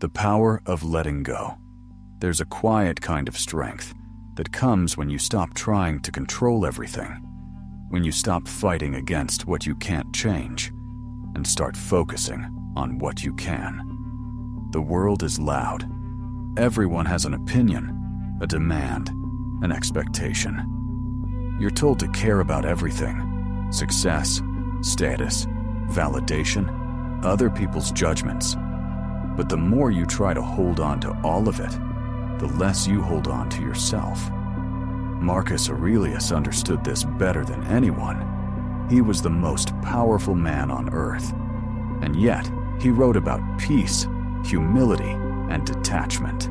The power of letting go. There's a quiet kind of strength that comes when you stop trying to control everything, when you stop fighting against what you can't change, and start focusing on what you can. The world is loud. Everyone has an opinion, a demand, an expectation. You're told to care about everything: success, status, validation, other people's judgments. But the more you try to hold on to all of it, the less you hold on to yourself. Marcus Aurelius understood this better than anyone. He was the most powerful man on earth, and yet he wrote about peace, humility, and detachment.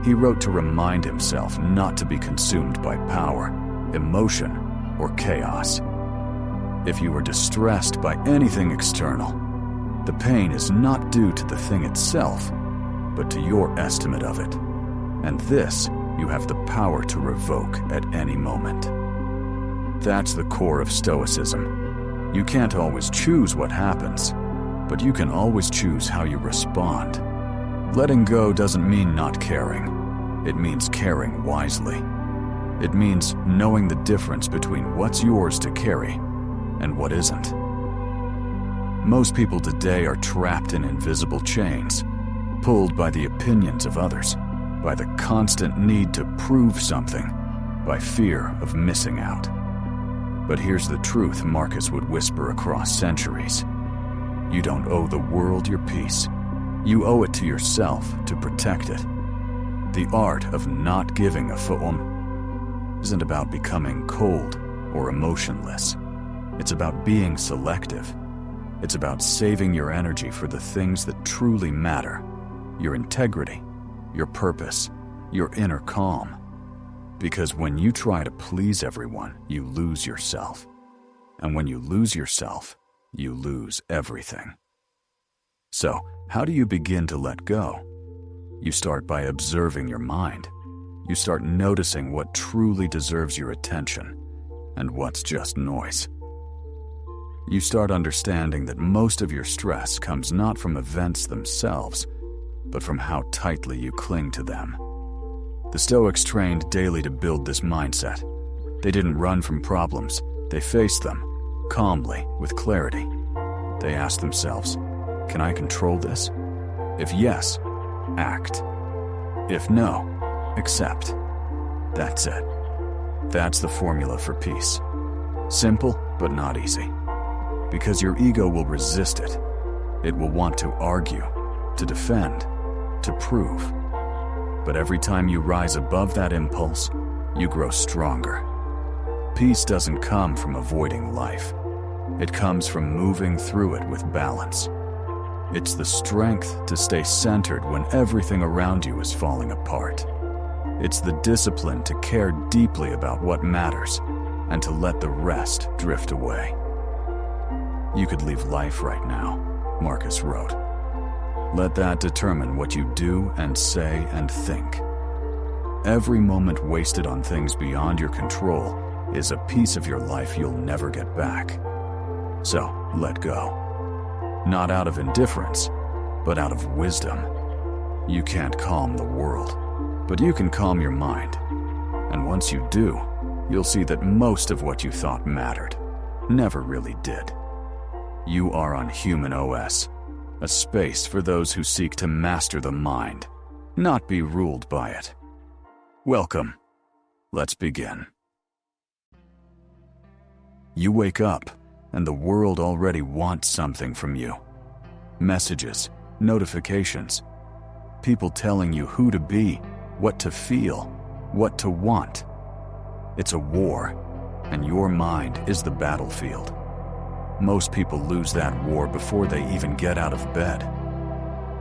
He wrote to remind himself not to be consumed by power, emotion, or chaos. If you are distressed by anything external, the pain is not due to the thing itself, but to your estimate of it. And this you have the power to revoke at any moment. That's the core of Stoicism. You can't always choose what happens, but you can always choose how you respond. Letting go doesn't mean not caring. It means caring wisely. It means knowing the difference between what's yours to carry and what isn't. Most people today are trapped in invisible chains, pulled by the opinions of others, by the constant need to prove something, by fear of missing out. But here's the truth Marcus would whisper across centuries. You don't owe the world your peace. You owe it to yourself to protect it. The art of not giving a isn't about becoming cold or emotionless. It's about being selective. It's about saving your energy for the things that truly matter: your integrity, your purpose, your inner calm. Because when you try to please everyone, you lose yourself. And when you lose yourself, you lose everything. So, how do you begin to let go? You start by observing your mind. You start noticing what truly deserves your attention and what's just noise. You start understanding that most of your stress comes not from events themselves, but from how tightly you cling to them. The Stoics trained daily to build this mindset. They didn't run from problems, they faced them, calmly, with clarity. They asked themselves, can I control this? If yes, act. If no, accept. That's it. That's the formula for peace. Simple, but not easy. Because your ego will resist it. It will want to argue, to defend, to prove. But every time you rise above that impulse, you grow stronger. Peace doesn't come from avoiding life. It comes from moving through it with balance. It's the strength to stay centered when everything around you is falling apart. It's the discipline to care deeply about what matters and to let the rest drift away. You could leave life right now, Marcus wrote. Let that determine what you do and say and think. Every moment wasted on things beyond your control is a piece of your life you'll never get back. So, let go. Not out of indifference, but out of wisdom. You can't calm the world, but you can calm your mind. And once you do, you'll see that most of what you thought mattered never really did. You are on Human OS, a space for those who seek to master the mind, not be ruled by it. Welcome. Let's begin. You wake up, and the world already wants something from you. Messages, notifications, people telling you who to be, what to feel, what to want. It's a war, and your mind is the battlefield. Most people lose that war before they even get out of bed.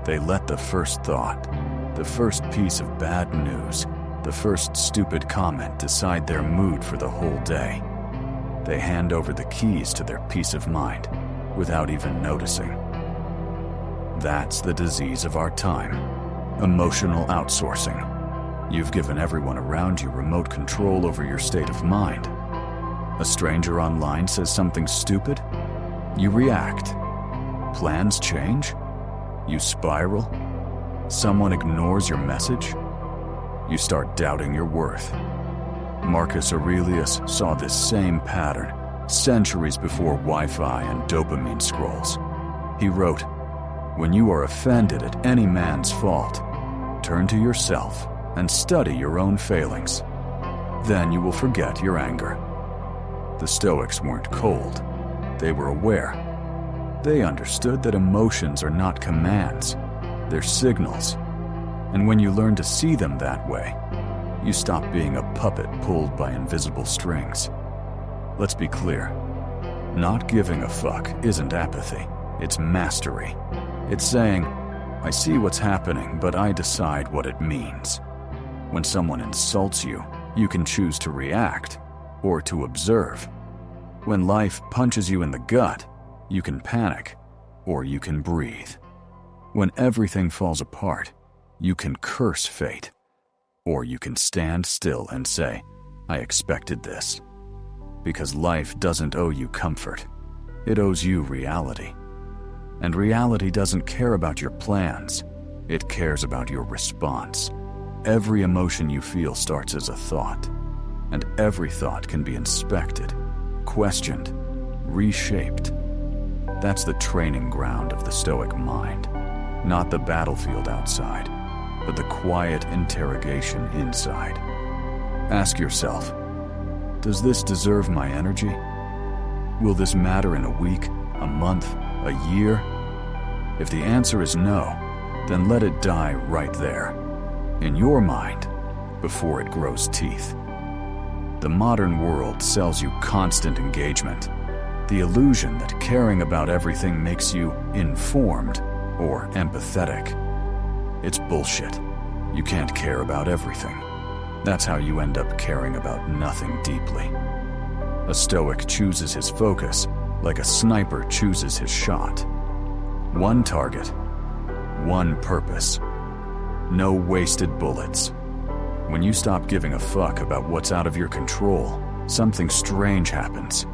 They let the first thought, the first piece of bad news, the first stupid comment decide their mood for the whole day. They hand over the keys to their peace of mind without even noticing. That's the disease of our time: emotional outsourcing. You've given everyone around you remote control over your state of mind. A stranger online says something stupid, you react. Plans change, you spiral. Someone ignores your message, you start doubting your worth. Marcus Aurelius saw this same pattern centuries before Wi-Fi and dopamine scrolls. He wrote, "When you are offended at any man's fault, turn to yourself and study your own failings. Then you will forget your anger." The Stoics weren't cold. They were aware. They understood that emotions are not commands, they're signals. And when you learn to see them that way, you stop being a puppet pulled by invisible strings. Let's be clear. Not giving a fuck isn't apathy, it's mastery. It's saying, I see what's happening, but I decide what it means. When someone insults you, you can choose to react or to observe. When life punches you in the gut, you can panic or you can breathe. When everything falls apart, you can curse fate, or you can stand still and say, I expected this. Because life doesn't owe you comfort, it owes you reality. And reality doesn't care about your plans, it cares about your response. Every emotion you feel starts as a thought, and every thought can be inspected, questioned, reshaped. That's the training ground of the Stoic mind, not the battlefield outside, but the quiet interrogation inside. Ask yourself, does this deserve my energy? Will this matter in a week, a month, a year? If the answer is no, then let it die right there, in your mind, before it grows teeth. The modern world sells you constant engagement, the illusion that caring about everything makes you informed or empathetic. It's bullshit. You can't care about everything. That's how you end up caring about nothing deeply. A Stoic chooses his focus like a sniper chooses his shot. One target, one purpose. No wasted bullets. When you stop giving a fuck about what's out of your control, something strange happens.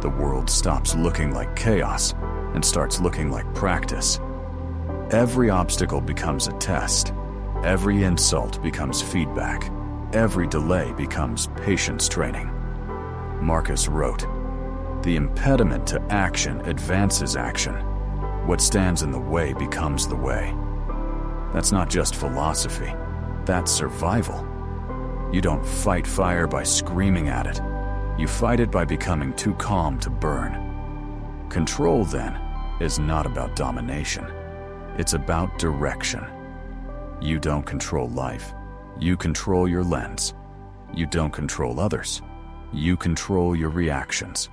The world stops looking like chaos and starts looking like practice. Every obstacle becomes a test. Every insult becomes feedback. Every delay becomes patience training. Marcus wrote, "The impediment to action advances action. What stands in the way becomes the way." That's not just philosophy, that's survival. You don't fight fire by screaming at it. You fight it by becoming too calm to burn. Control, then, is not about domination. It's about direction. You don't control life. You control your lens. You don't control others. You control your reactions.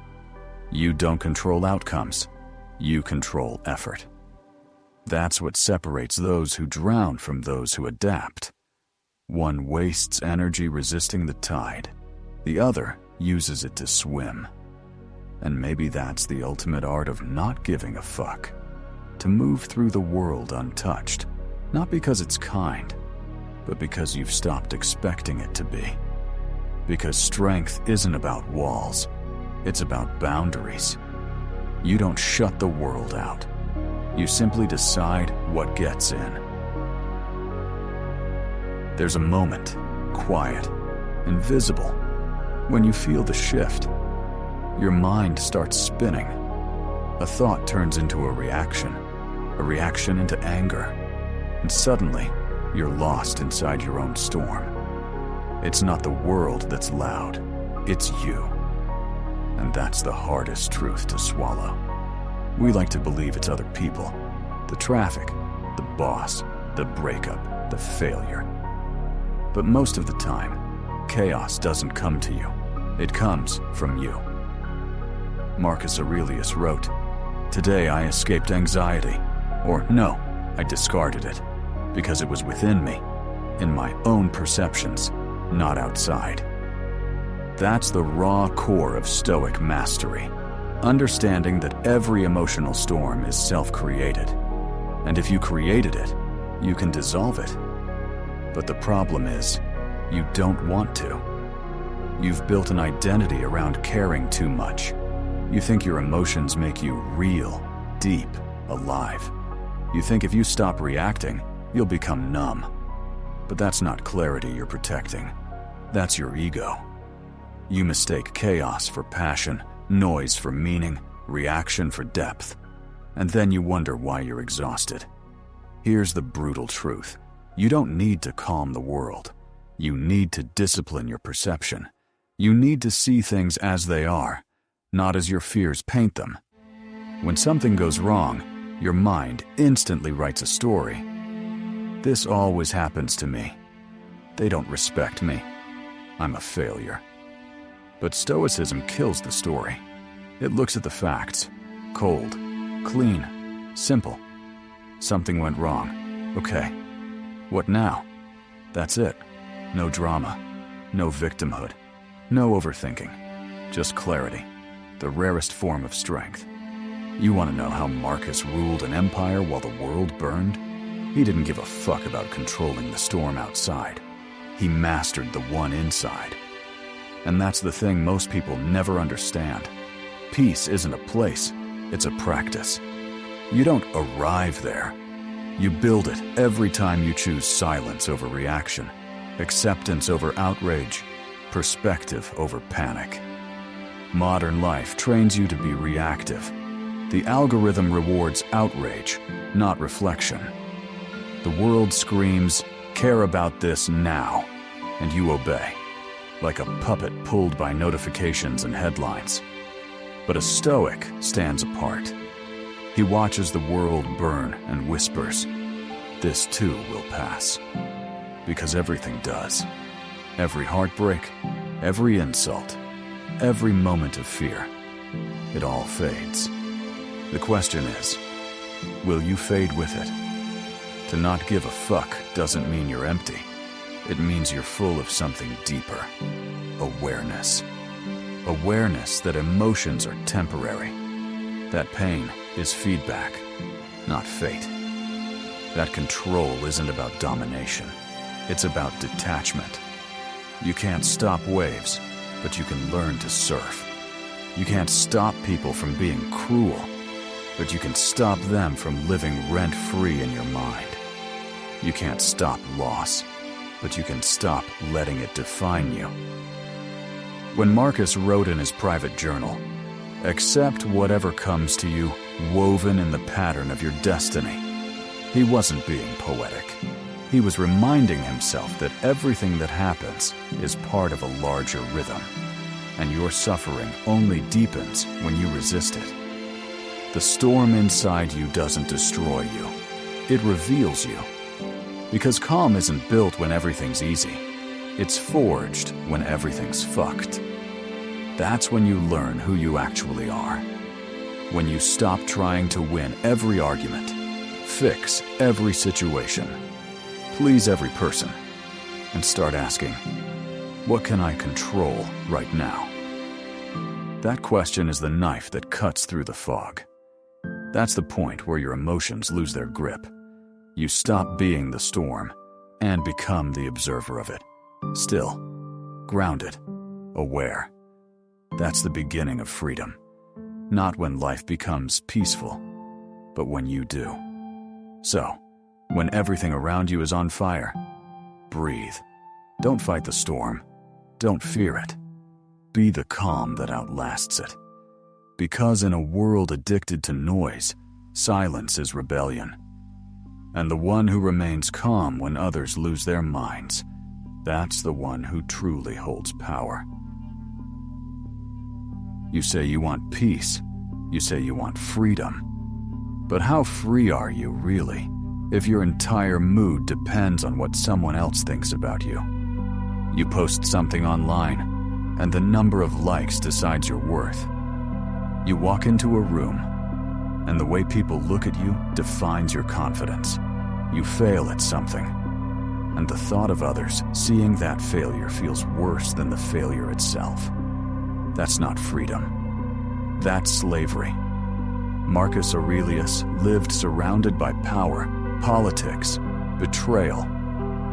You don't control outcomes. You control effort. That's what separates those who drown from those who adapt. One wastes energy resisting the tide. The other uses it to swim. And maybe that's the ultimate art of not giving a fuck. To move through the world untouched, not because it's kind, but because you've stopped expecting it to be. Because strength isn't about walls, it's about boundaries. You don't shut the world out. You simply decide what gets in. There's a moment, quiet, invisible, when you feel the shift. Your mind starts spinning. A thought turns into a reaction into anger, and suddenly, you're lost inside your own storm. It's not the world that's loud, it's you. And that's the hardest truth to swallow. We like to believe it's other people, the traffic, the boss, the breakup, the failure. But most of the time, chaos doesn't come to you. It comes from you. Marcus Aurelius wrote, "Today I escaped anxiety," or no, I discarded it, because it was within me, in my own perceptions, not outside. That's the raw core of Stoic mastery, understanding that every emotional storm is self-created. And if you created it, you can dissolve it. But the problem is, you don't want to. You've built an identity around caring too much. You think your emotions make you real, deep, alive. You think if you stop reacting, you'll become numb. But that's not clarity you're protecting. That's your ego. You mistake chaos for passion, noise for meaning, reaction for depth, and then you wonder why you're exhausted. Here's the brutal truth. You don't need to calm the world. You need to discipline your perception. You need to see things as they are, not as your fears paint them. When something goes wrong, your mind instantly writes a story. This always happens to me. They don't respect me. I'm a failure. But Stoicism kills the story. It looks at the facts. Cold, clean, simple. Something went wrong. Okay. What now? That's it. No drama. No victimhood. No overthinking. Just clarity. The rarest form of strength. You want to know how Marcus ruled an empire while the world burned? He didn't give a fuck about controlling the storm outside. He mastered the one inside. And that's the thing most people never understand. Peace isn't a place, it's a practice. You don't arrive there. You build it every time you choose silence over reaction, acceptance over outrage, perspective over panic. Modern life trains you to be reactive. The algorithm rewards outrage, not reflection. The world screams, "Care about this now," and you obey, like a puppet pulled by notifications and headlines. But a Stoic stands apart. He watches the world burn and whispers, "This too will pass." Because everything does. Every heartbreak, every insult, every moment of fear. It all fades. The question is, will you fade with it? To not give a fuck doesn't mean you're empty. It means you're full of something deeper. Awareness. Awareness that emotions are temporary. That pain is feedback, not fate. That control isn't about domination. It's about detachment. You can't stop waves, but you can learn to surf. You can't stop people from being cruel, but you can stop them from living rent-free in your mind. You can't stop loss, but you can stop letting it define you. When Marcus wrote in his private journal, "Accept whatever comes to you, woven in the pattern of your destiny," he wasn't being poetic. He was reminding himself that everything that happens is part of a larger rhythm, and your suffering only deepens when you resist it. The storm inside you doesn't destroy you. It reveals you. Because calm isn't built when everything's easy. It's forged when everything's fucked. That's when you learn who you actually are. When you stop trying to win every argument, fix every situation, please every person, and start asking, what can I control right now? That question is the knife that cuts through the fog. That's the point where your emotions lose their grip. You stop being the storm and become the observer of it. Still, grounded, aware. That's the beginning of freedom. Not when life becomes peaceful, but when you do. So, when everything around you is on fire, breathe. Don't fight the storm. Don't fear it. Be the calm that outlasts it. Because in a world addicted to noise, silence is rebellion. And the one who remains calm when others lose their minds, that's the one who truly holds power. You say you want peace. You say you want freedom. But how free are you, really, if your entire mood depends on what someone else thinks about you? You post something online, and the number of likes decides your worth. You walk into a room, and the way people look at you defines your confidence. You fail at something, and the thought of others seeing that failure feels worse than the failure itself. That's not freedom. That's slavery. Marcus Aurelius lived surrounded by power, politics, betrayal,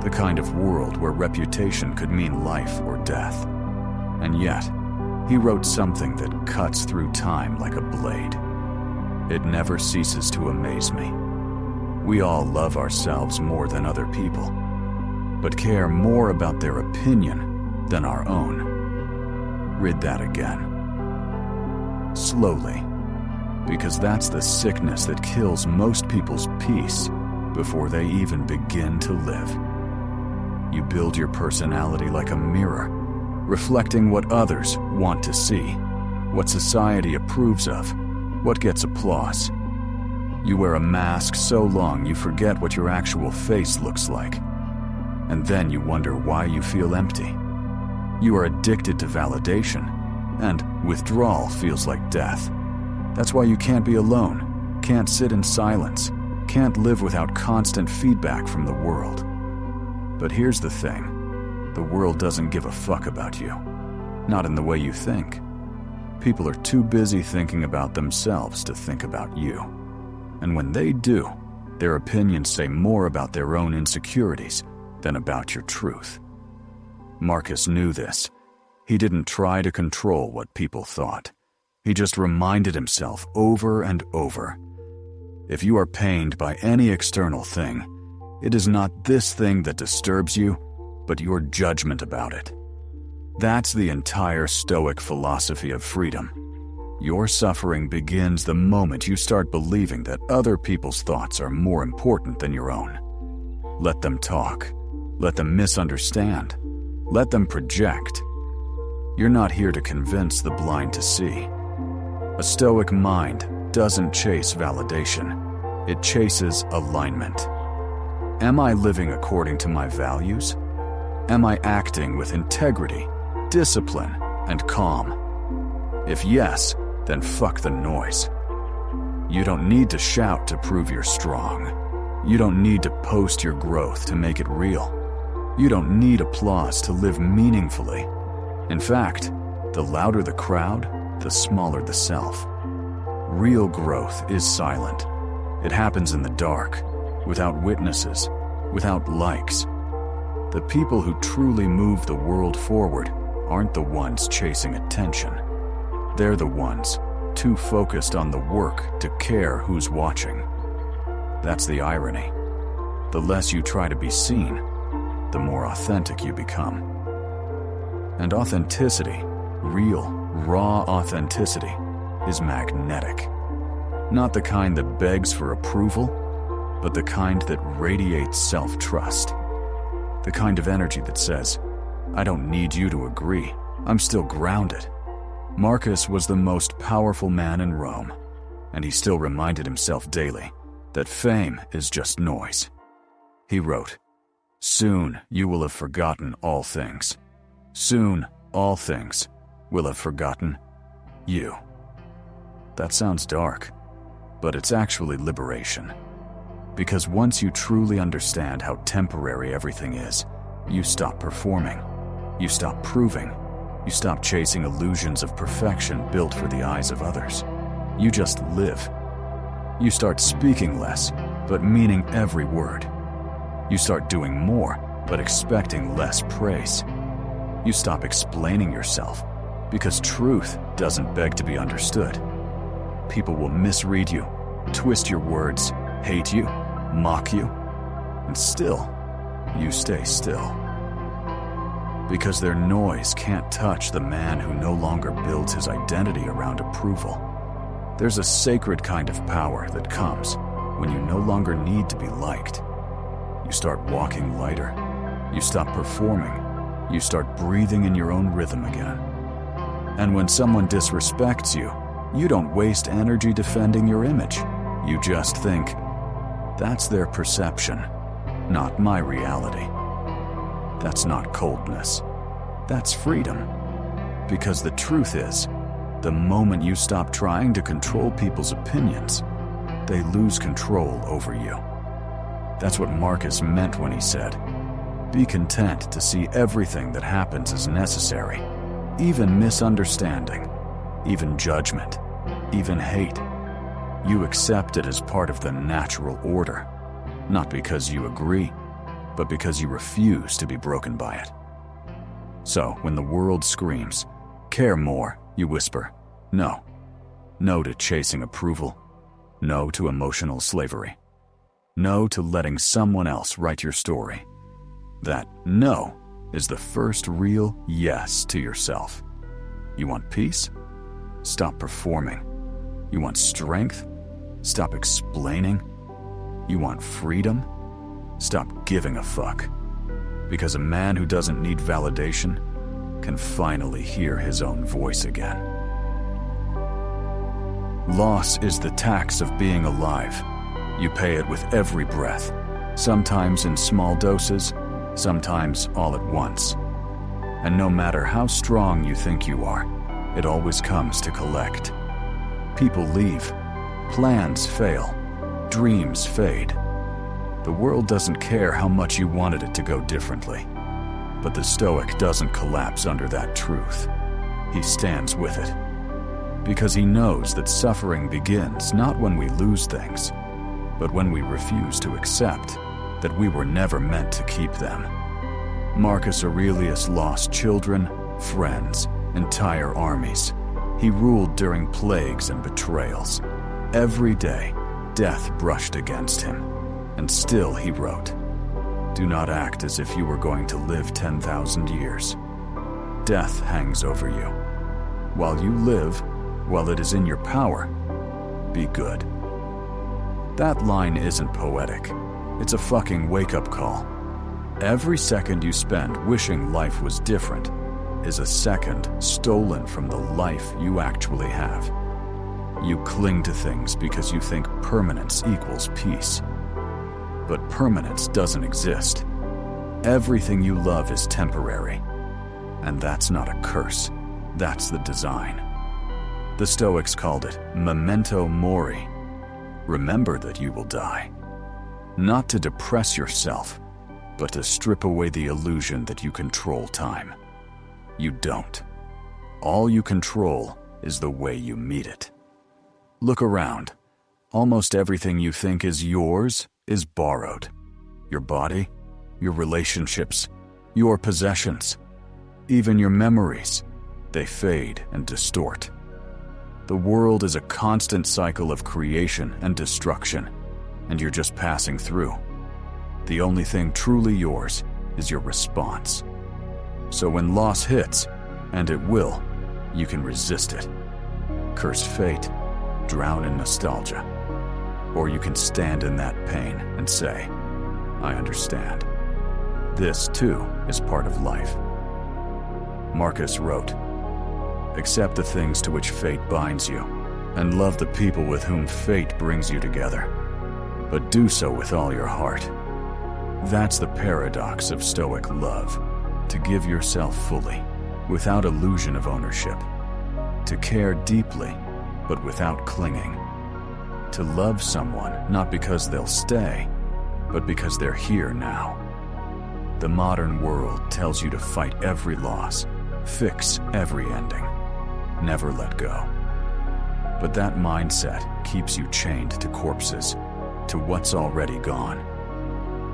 the kind of world where reputation could mean life or death. And yet, he wrote something that cuts through time like a blade. It never ceases to amaze me. We all love ourselves more than other people, but care more about their opinion than our own. Read that again. Slowly, because that's the sickness that kills most people's peace before they even begin to live. You build your personality like a mirror, reflecting what others want to see, what society approves of, what gets applause. You wear a mask so long you forget what your actual face looks like, and then you wonder why you feel empty. You are addicted to validation, and withdrawal feels like death. That's why you can't be alone, can't sit in silence, can't live without constant feedback from the world. But here's the thing, the world doesn't give a fuck about you. Not in the way you think. People are too busy thinking about themselves to think about you. And when they do, their opinions say more about their own insecurities than about your truth. Marcus knew this. He didn't try to control what people thought. He just reminded himself over and over. If you are pained by any external thing, it is not this thing that disturbs you, but your judgment about it. That's the entire Stoic philosophy of freedom. Your suffering begins the moment you start believing that other people's thoughts are more important than your own. Let them talk. Let them misunderstand. Let them project. You're not here to convince the blind to see. A Stoic mind doesn't chase validation. It chases alignment. Am I living according to my values? Am I acting with integrity, discipline, and calm? If yes, then fuck the noise. You don't need to shout to prove you're strong. You don't need to post your growth to make it real. You don't need applause to live meaningfully. In fact, the louder the crowd, the smaller the self. Real growth is silent. It happens in the dark, without witnesses, without likes. The people who truly move the world forward aren't the ones chasing attention. They're the ones too focused on the work to care who's watching. That's the irony. The less you try to be seen, the more authentic you become. And authenticity, real, raw authenticity, is magnetic. Not the kind that begs for approval, but the kind that radiates self-trust. The kind of energy that says, I don't need you to agree, I'm still grounded. Marcus was the most powerful man in Rome, and he still reminded himself daily that fame is just noise. He wrote, "Soon you will have forgotten all things. Soon all things will have forgotten you." That sounds dark, but it's actually liberation. Because once you truly understand how temporary everything is, you stop performing, you stop proving, you stop chasing illusions of perfection built for the eyes of others. You just live. You start speaking less, but meaning every word. You start doing more, but expecting less praise. You stop explaining yourself, because truth doesn't beg to be understood. People will misread you, twist your words, hate you, mock you, and still, you stay still. Because their noise can't touch the man who no longer builds his identity around approval. There's a sacred kind of power that comes when you no longer need to be liked. You start walking lighter. You stop performing. You start breathing in your own rhythm again. And when someone disrespects you, you don't waste energy defending your image. You just think, that's their perception, not my reality. That's not coldness. That's freedom. Because the truth is, the moment you stop trying to control people's opinions, they lose control over you. That's what Marcus meant when he said, be content to see everything that happens as necessary, even misunderstanding, even judgment, even hate. You accept it as part of the natural order, not because you agree, but because you refuse to be broken by it. So, when the world screams, care more, you whisper, no. No to chasing approval. No to emotional slavery. No to letting someone else write your story. That no is the first real yes to yourself. You want peace? Stop performing. You want strength? Stop explaining. You want freedom? Stop giving a fuck. Because a man who doesn't need validation can finally hear his own voice again. Loss is the tax of being alive. You pay it with every breath, sometimes in small doses, sometimes all at once. And no matter how strong you think you are, it always comes to collect. People leave, plans fail, dreams fade. The world doesn't care how much you wanted it to go differently. But the Stoic doesn't collapse under that truth. He stands with it. Because he knows that suffering begins not when we lose things, but when we refuse to accept that we were never meant to keep them. Marcus Aurelius lost children, friends, entire armies. He ruled during plagues and betrayals. Every day, death brushed against him, and still he wrote, "Do not act as if you were going to live 10,000 years. Death hangs over you. While you live, while it is in your power, be good." That line isn't poetic. It's a fucking wake-up call. Every second you spend wishing life was different is a second stolen from the life you actually have. You cling to things because you think permanence equals peace. But permanence doesn't exist. Everything you love is temporary. And that's not a curse. That's the design. The Stoics called it memento mori. Remember that you will die. Not to depress yourself, but to strip away the illusion that you control time. You don't. All you control is the way you meet it. Look around. Almost everything you think is yours is borrowed. Your body, your relationships, your possessions, even your memories, they fade and distort. The world is a constant cycle of creation and destruction, and you're just passing through. The only thing truly yours is your response. So when loss hits, and it will, you can resist it. Curse fate, drown in nostalgia. Or you can stand in that pain and say, "I understand. This, too, is part of life." Marcus wrote, "Accept the things to which fate binds you, and love the people with whom fate brings you together. But do so with all your heart." That's the paradox of Stoic love, to give yourself fully, without illusion of ownership. To care deeply, but without clinging. To love someone not because they'll stay, but because they're here now. The modern world tells you to fight every loss, fix every ending, never let go. But that mindset keeps you chained to corpses, to what's already gone.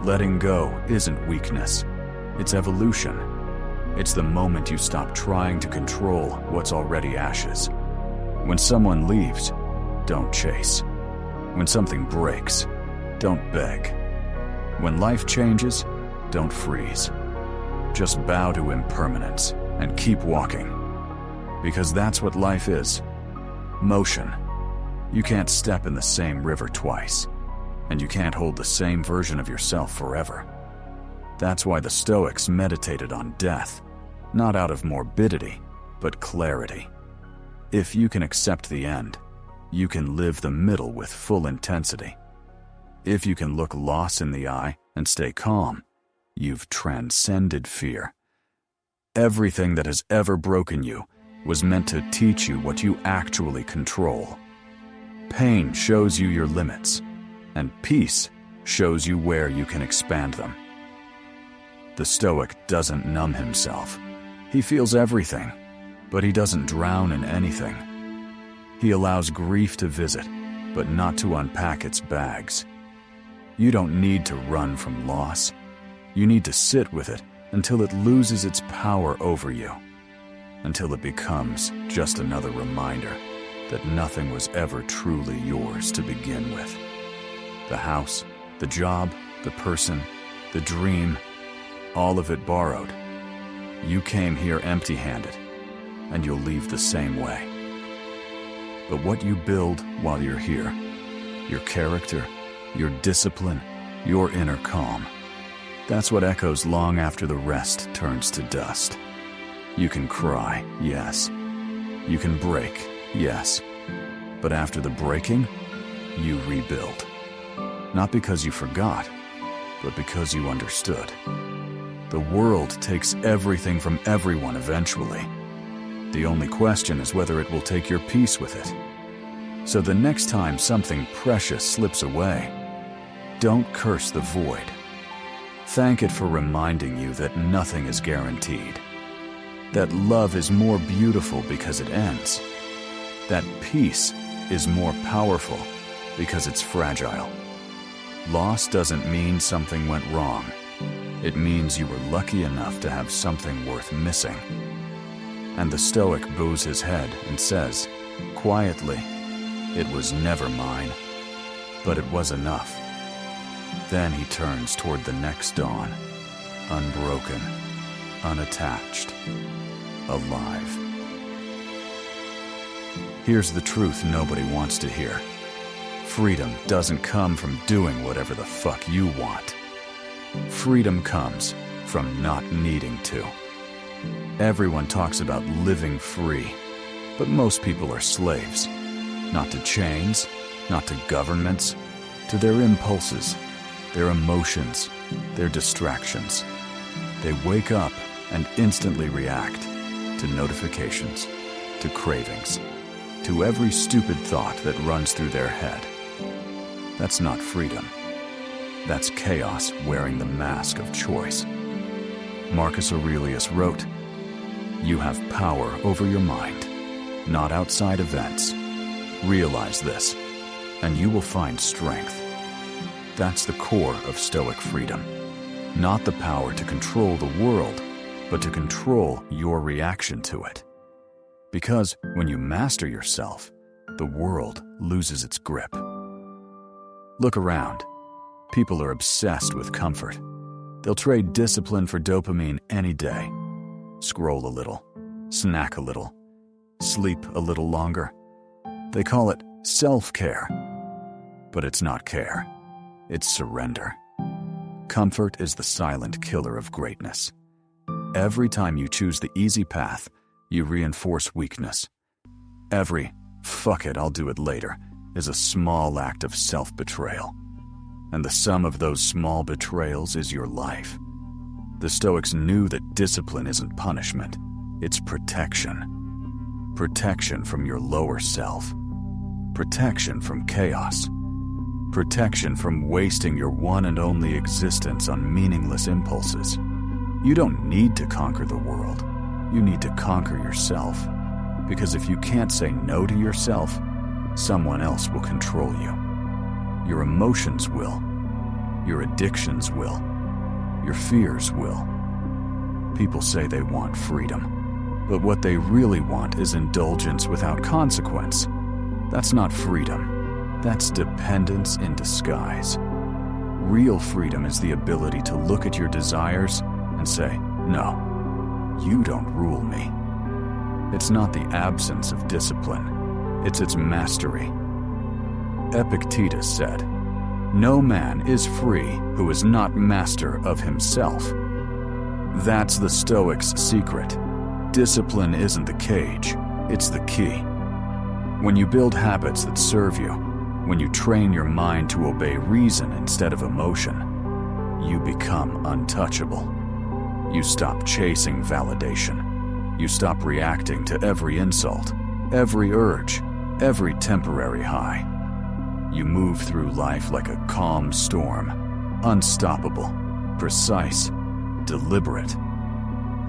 Letting go isn't weakness, it's evolution. It's the moment you stop trying to control what's already ashes. When someone leaves, don't chase. When something breaks, don't beg. When life changes, don't freeze. Just bow to impermanence and keep walking. Because that's what life is. Motion. You can't step in the same river twice, and you can't hold the same version of yourself forever. That's why the Stoics meditated on death, not out of morbidity, but clarity. If you can accept the end, you can live the middle with full intensity. If you can look loss in the eye and stay calm, you've transcended fear. Everything that has ever broken you was meant to teach you what you actually control. Pain shows you your limits, and peace shows you where you can expand them. The Stoic doesn't numb himself. He feels everything, but he doesn't drown in anything. He allows grief to visit, but not to unpack its bags. You don't need to run from loss. You need to sit with it until it loses its power over you, until it becomes just another reminder that nothing was ever truly yours to begin with. The house, The job, the person, the dream, all of it borrowed. You came here empty-handed, and you'll leave the same way. But what you build while you're here, your character, your discipline, your inner calm, that's what echoes long after the rest turns to dust. You can cry, yes. You can break, yes. But after the breaking, you rebuild. Not because you forgot, but because you understood. The world takes everything from everyone eventually. The only question is whether it will take your peace with it. So the next time something precious slips away, don't curse the void. Thank it for reminding you that nothing is guaranteed. That love is more beautiful because it ends. That peace is more powerful because it's fragile. Loss doesn't mean something went wrong. It means you were lucky enough to have something worth missing. And the Stoic bows his head and says, quietly, "It was never mine, but it was enough." Then he turns toward the next dawn, unbroken, unattached, alive. Here's the truth nobody wants to hear. Freedom doesn't come from doing whatever the fuck you want. Freedom comes from not needing to. Everyone talks about living free, but most people are slaves. Not to chains, not to governments, to their impulses, their emotions, their distractions. They wake up and instantly react to notifications, to cravings, to every stupid thought that runs through their head. That's not freedom. That's chaos wearing the mask of choice. Marcus Aurelius wrote, "You have power over your mind, not outside events. Realize this, and you will find strength." That's the core of Stoic freedom. Not the power to control the world, but to control your reaction to it. Because when you master yourself, the world loses its grip. Look around. People are obsessed with comfort. They'll trade discipline for dopamine any day. Scroll a little, snack a little, sleep a little longer. They call it self-care. But it's not care. It's surrender. Comfort is the silent killer of greatness. Every time you choose the easy path, you reinforce weakness. Every "fuck it, I'll do it later" is a small act of self-betrayal. And the sum of those small betrayals is your life. The Stoics knew that discipline isn't punishment, it's protection. Protection from your lower self. Protection from chaos. Protection from wasting your one and only existence on meaningless impulses. You don't need to conquer the world. You need to conquer yourself. Because if you can't say no to yourself, someone else will control you. Your emotions will. Your addictions will. Your fears will. People say they want freedom, but what they really want is indulgence without consequence. That's not freedom. That's dependence in disguise. Real freedom is the ability to look at your desires and say, "No, you don't rule me." It's not the absence of discipline. It's its mastery. Epictetus said, "No man is free who is not master of himself." That's the Stoics' secret. Discipline isn't the cage, it's the key. When you build habits that serve you, when you train your mind to obey reason instead of emotion, you become untouchable. You stop chasing validation. You stop reacting to every insult, every urge, every temporary high. You move through life like a calm storm, unstoppable, precise, deliberate.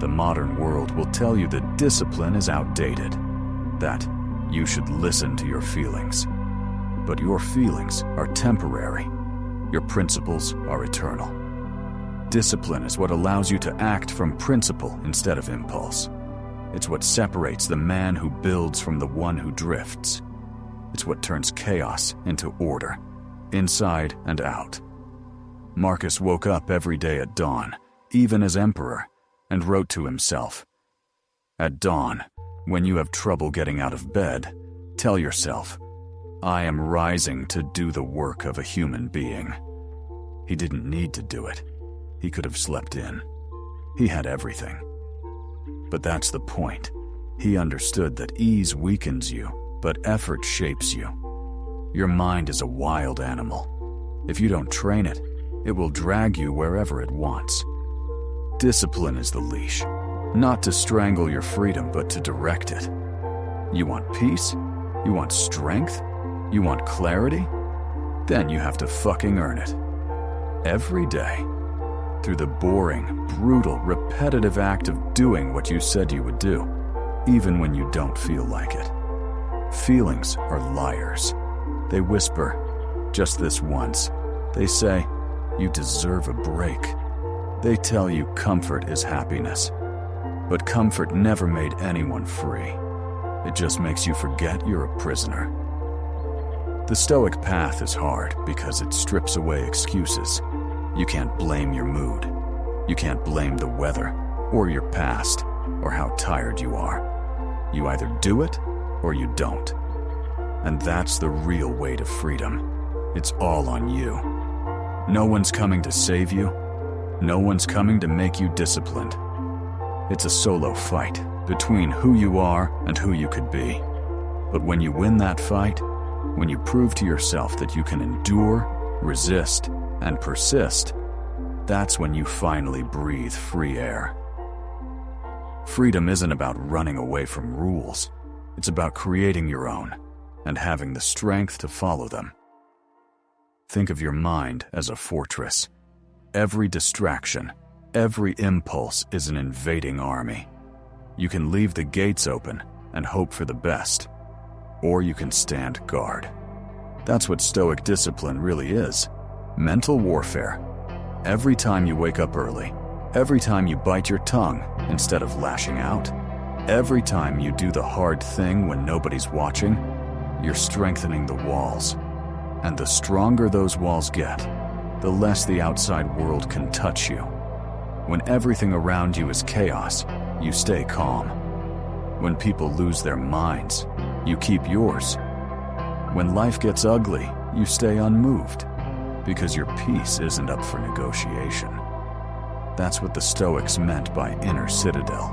The modern world will tell you that discipline is outdated, that you should listen to your feelings. But your feelings are temporary. Your principles are eternal. Discipline is what allows you to act from principle instead of impulse. It's what separates the man who builds from the one who drifts. It's what turns chaos into order, inside and out. Marcus woke up every day at dawn, even as emperor, and wrote to himself, "At dawn, when you have trouble getting out of bed, tell yourself, I am rising to do the work of a human being." He didn't need to do it. He could have slept in. He had everything. But that's the point. He understood that ease weakens you, but effort shapes you. Your mind is a wild animal. If you don't train it, it will drag you wherever it wants. Discipline is the leash, not to strangle your freedom, but to direct it. You want peace? You want strength? You want clarity? Then you have to fucking earn it. Every day. Through the boring, brutal, repetitive act of doing what you said you would do, even when you don't feel like it. Feelings are liars. They whisper, just this once. They say, you deserve a break. They tell you comfort is happiness. But comfort never made anyone free. It just makes you forget you're a prisoner. The Stoic path is hard because it strips away excuses. You can't blame your mood. You can't blame the weather, or your past, or how tired you are. You either do it, or you don't. And that's the real way to freedom. It's all on you. No one's coming to save you. No one's coming to make you disciplined. It's a solo fight between who you are and who you could be. But when you win that fight, when you prove to yourself that you can endure, resist, and persist, that's when you finally breathe free air. Freedom isn't about running away from rules. It's about creating your own and having the strength to follow them. Think of your mind as a fortress. Every distraction, every impulse is an invading army. You can leave the gates open and hope for the best, or you can stand guard. That's what Stoic discipline really is. Mental warfare. Every time you wake up early, every time you bite your tongue instead of lashing out, every time you do the hard thing when nobody's watching, you're strengthening the walls. And the stronger those walls get, the less the outside world can touch you. When everything around you is chaos, you stay calm. When people lose their minds, you keep yours. When life gets ugly, you stay unmoved, because your peace isn't up for negotiation. That's what the Stoics meant by inner citadel,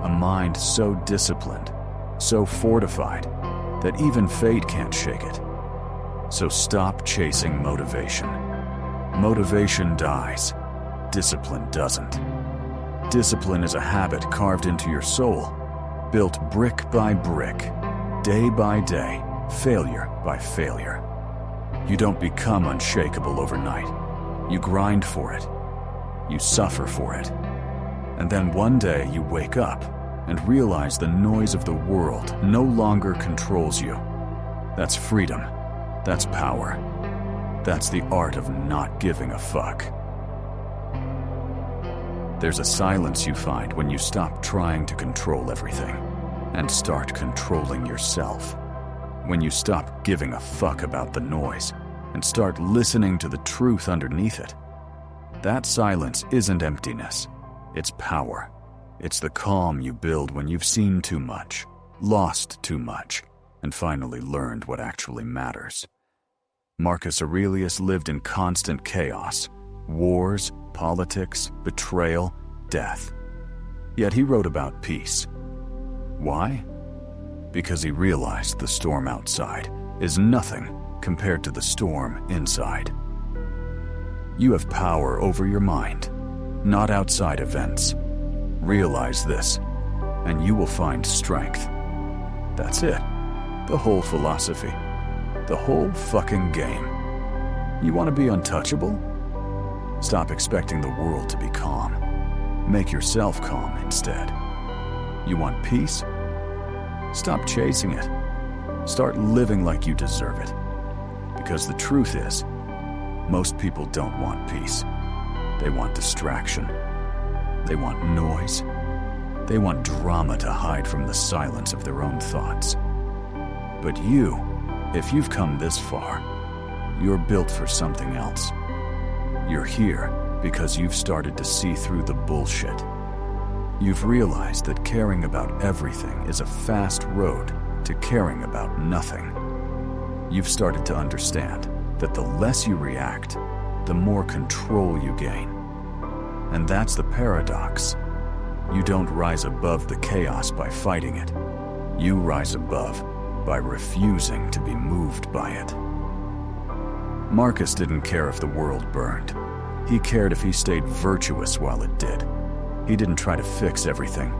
a mind so disciplined, so fortified, that even fate can't shake it. So stop chasing motivation. Motivation dies. Discipline doesn't. Discipline is a habit carved into your soul, built brick by brick, day by day, failure by failure. You don't become unshakable overnight. You grind for it. You suffer for it. And then one day you wake up and realize the noise of the world no longer controls you. That's freedom. That's power. That's the art of not giving a fuck. There's a silence you find when you stop trying to control everything and start controlling yourself. When you stop giving a fuck about the noise and start listening to the truth underneath it. That silence isn't emptiness. It's power. It's the calm you build when you've seen too much, lost too much, and finally learned what actually matters. Marcus Aurelius lived in constant chaos, wars, politics, betrayal, death. Yet he wrote about peace. Why? Because he realized the storm outside is nothing compared to the storm inside. You have power over your mind, not outside events. Realize this, and you will find strength. That's it. The whole philosophy. The whole fucking game. You want to be untouchable? Stop expecting the world to be calm. Make yourself calm instead. You want peace? Stop chasing it. Start living like you deserve it. Because the truth is, most people don't want peace. They want distraction. They want noise. They want drama to hide from the silence of their own thoughts. But you, if you've come this far, you're built for something else. You're here because you've started to see through the bullshit. You've realized that caring about everything is a fast road to caring about nothing. You've started to understand that the less you react, the more control you gain. And that's the paradox. You don't rise above the chaos by fighting it. You rise above by refusing to be moved by it. Marcus didn't care if the world burned. He cared if he stayed virtuous while it did. He didn't try to fix everything.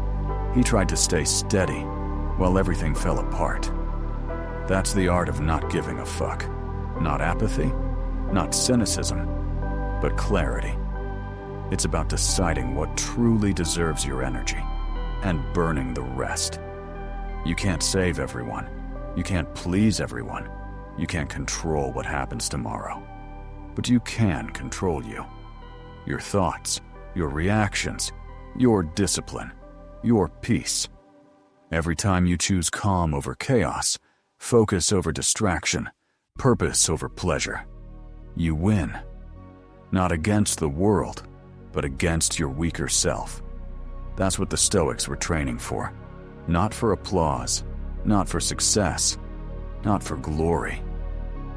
He tried to stay steady while everything fell apart. That's the art of not giving a fuck. Not apathy, not cynicism, but clarity. It's about deciding what truly deserves your energy and burning the rest. You can't save everyone. You can't please everyone. You can't control what happens tomorrow. But you can control you. Your thoughts, your reactions, your discipline, your peace. Every time you choose calm over chaos, focus over distraction, purpose over pleasure, you win. Not against the world, but against your weaker self. That's what the Stoics were training for. Not for applause, not for success, not for glory.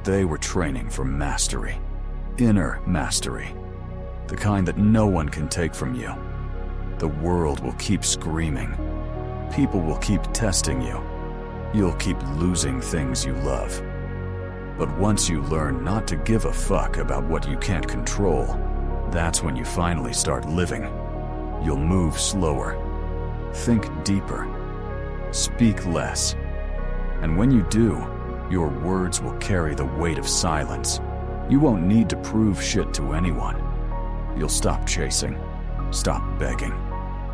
They were training for mastery, inner mastery, the kind that no one can take from you. The world will keep screaming. People will keep testing you. You'll keep losing things you love. But once you learn not to give a fuck about what you can't control, that's when you finally start living. You'll move slower, think deeper, speak less. And when you do, your words will carry the weight of silence. You won't need to prove shit to anyone. You'll stop chasing, stop begging,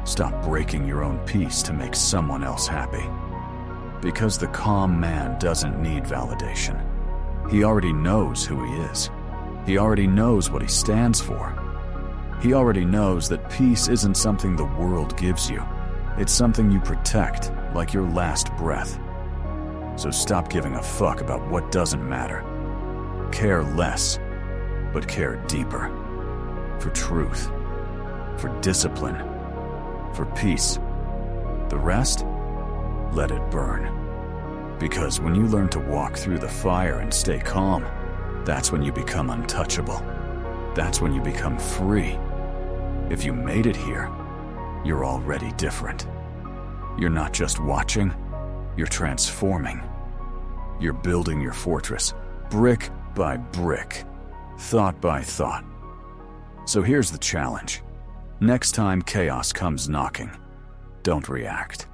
stop breaking your own peace to make someone else happy. Because the calm man doesn't need validation. He already knows who he is. He already knows what he stands for. He already knows that peace isn't something the world gives you. It's something you protect, like your last breath. So stop giving a fuck about what doesn't matter. Care less, but care deeper. For truth, for discipline, for peace. The rest, let it burn. Because when you learn to walk through the fire and stay calm, that's when you become untouchable. That's when you become free. If you made it here, you're already different. You're not just watching, you're transforming. You're building your fortress, brick by brick, thought by thought. So here's the challenge. Next time chaos comes knocking, don't react.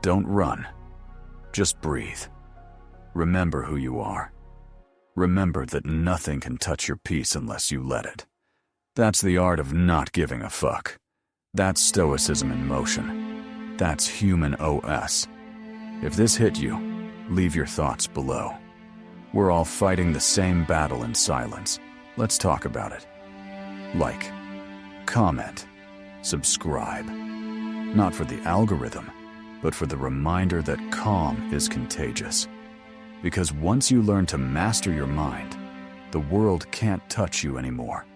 Don't run. Just breathe. Remember who you are. Remember that nothing can touch your peace unless you let it. That's the art of not giving a fuck. That's Stoicism in motion. That's human OS. If this hit you, leave your thoughts below. We're all fighting the same battle in silence. Let's talk about it. Like, comment, subscribe. Not for the algorithm, but for the reminder that calm is contagious. Because once you learn to master your mind, the world can't touch you anymore.